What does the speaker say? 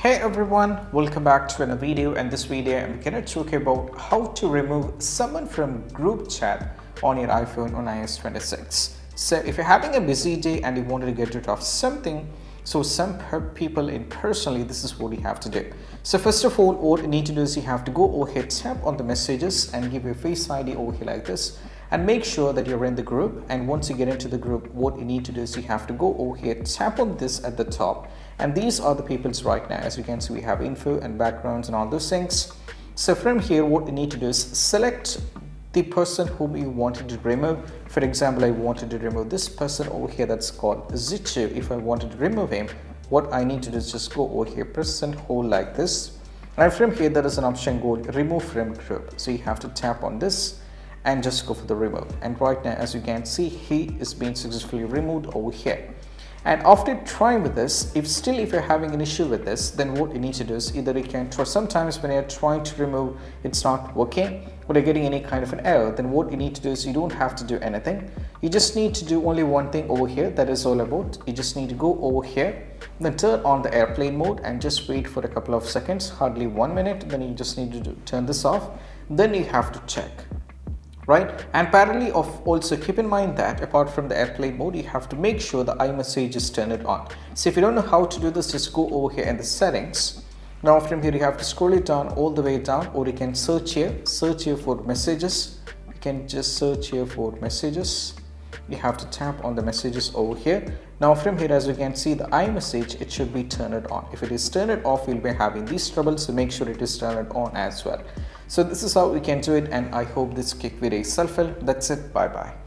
Hey everyone, welcome back to another video. And this video I'm going to talk about how to remove someone from group chat on your iPhone on iOS 26. So if you're having a busy day and you wanted to get rid of something, so some people in personally, this is what you have to do. So first of all, what you need to do is you have to go over here, tap on the messages and give your Face ID over here like this, and make sure that you're in the group. And once you get into the group, what you need to do is you have to go over here, tap on this at the top, and these are the people's right now. As you can see, we have info and backgrounds and all those things. So from here, what you need to do is select the person whom you wanted to remove. For example, I wanted to remove this person over here, that's called Zichu. If I wanted to remove him, what I need to do is just go over here, press and hold like this, and from here there is an option called remove from group. So you have to tap on this and just go for the remove. And right now, as you can see, he is being successfully removed over here. And after trying with this, if you're having an issue with this, then what you need to do is either you can try. Sometimes when you're trying to remove, it's not working, or you're getting any kind of an error, then what you need to do is you don't have to do anything. You just need to do only one thing over here. That is all about. You just need to go over here, then turn on the airplane mode and just wait for a couple of seconds, hardly 1 minute. Then you just need to turn this off. Then you have to check. Right, and parallelly also keep in mind that apart from the airplane mode, you have to make sure the iMessage is turned on. So if you don't know how to do this, just go over here in the settings. Now from here you have to scroll it down all the way down, or you can search here for messages. You can just search here for messages. You have to tap on the messages over here. Now from here, as you can see, the iMessage, it should be turned on. If it is turned off, you'll be having these troubles, so make sure it is turned on as well. So this is how we can do it, and I hope this quick video is helpful. That's it. Bye bye.